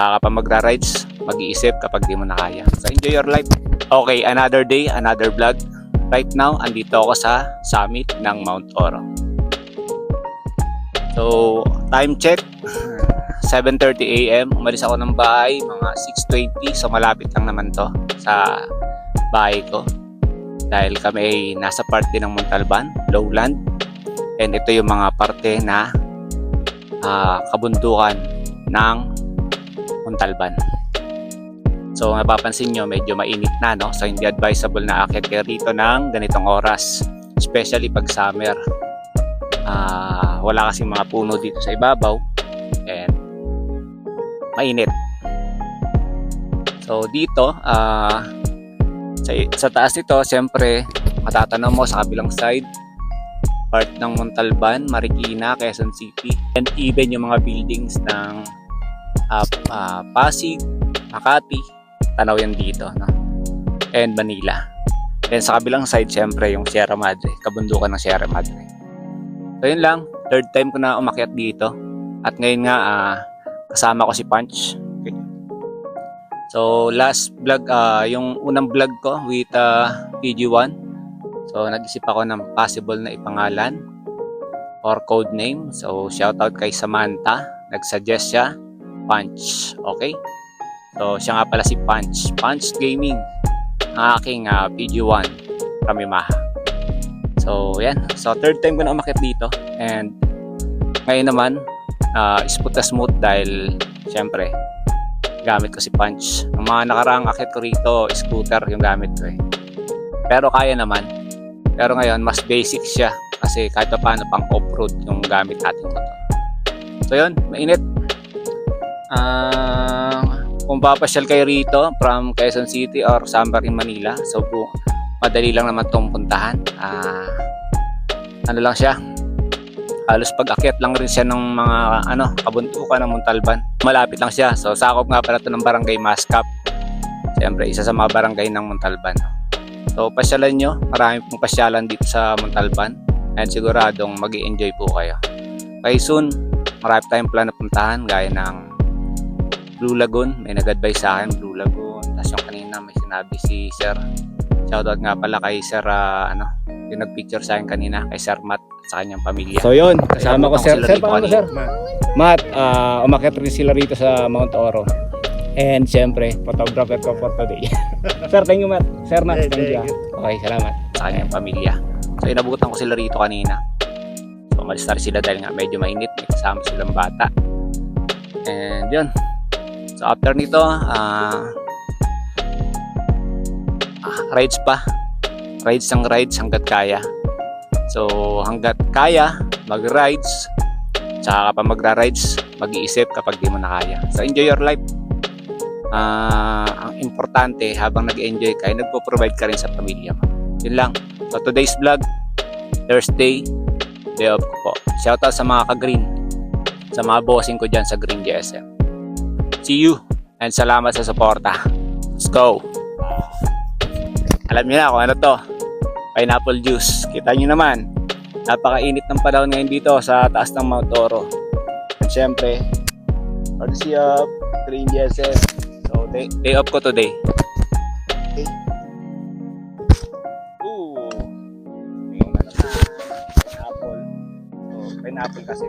Kapag magra-rides, mag-iisip kapag di mo na kaya. So enjoy your life. Okay, another day, another vlog. Right now, andito ako sa summit ng Mount Oro. So, time check, 7:30 AM. Umalis ako ng bahay, mga 6:20. So, malapit lang naman to sa bahay ko. Dahil kami ay nasa part din ng Montalban, lowland. And ito yung mga parte na kabundukan ng Montalban. So napapansin nyo medyo mainit na, no? So hindi advisable na aakyat kayo rito ng ganitong oras, especially pag summer. Wala kasing mga puno dito sa ibabaw and mainit. So dito sa taas nito, siyempre matatanaw mo sa kabilang side part ng Montalban, Marikina, Quezon City, and even yung mga buildings ng Pasig, Makati, tanaw yan dito, no? And Manila. And sa kabilang side, syempre yung Sierra Madre, kabundukan ng Sierra Madre. So yun lang, third time ko na umakyat dito. At ngayon nga, kasama ko si Punch. Okay. So last vlog, yung unang vlog ko with PG1. So nag-isip ako ng possible na ipangalan or code name. So shoutout kay Samantha, nag-suggest siya, Punch. Okay? So siya nga pala si Punch. Punch Gaming, ang aking PG1 from Yamaha. So yan. So third time ko na umakyat dito. And ngayon naman, smooth na smooth dahil syempre gamit ko si Punch. Ang mga nakaraang akyat ko rito, scooter yung gamit ko eh. Pero kaya naman. Pero ngayon, mas basic siya kasi kahit paano pang off-road yung gamit natin motor. So yun, mainit. Kung papasyal kayo rito from Quezon City or Sambar in Manila, so madali lang naman itong puntahan. Ano lang siya, halos pag-akyat lang rin siya ng mga kabuntukan ng Montalban. Malapit lang siya. So sakop nga pala ito ng Barangay Mascap. Siyempre, isa sa mga barangay ng Montalban. So pasyalan nyo, marami pong pasyalan dito sa Montalban and siguradong mag-i-enjoy po kayo. Okay, soon, marami tayong plano puntahan gaya ng Blue Lagoon. May nag-advise sa akin, Blue Lagoon. Tapos yung kanina may sinabi si Sir. Shoutout nga pala kay Sir, yung nag-picture sa akin kanina, kay Sir Matt sa kanyang pamilya. So yun, kasama ko Sir. Sir, paano Sir? Matt, umakyat rin sila rito sa Mount Oro. And syempre, photographer ko for today. Sir, thank you Matt. Sir Matt, thank you. Okay, salamat sa kanyang pamilya. So inabutan ko sila rito kanina. So umalis na rin sila dahil nga medyo mainit. May kasama silang bata. And yun. So after nito, rides pa. Rides ng rides hanggat kaya. So hanggat kaya, mag-rides. Tsaka kapag magra-rides, mag-iisip kapag di mo na kaya. So enjoy your life. Ang importante habang nag-enjoy ka, nagpo-provide ka rin sa pamilya mo. Yun lang. So today's vlog, Thursday, day off ko po. Shoutout sa mga ka-green, sa mga bossing ko dyan sa Green GSM. See you and salamat sa suporta. Let's go. Alam niyo na kung ano to, pineapple juice. Kita niyo naman, napakainit ng panahon ngayon dito sa taas ng Mount Oro. And syempre, courtesy of Green GSM. So day off ko today. Okay. May pineapple. So pineapple kasi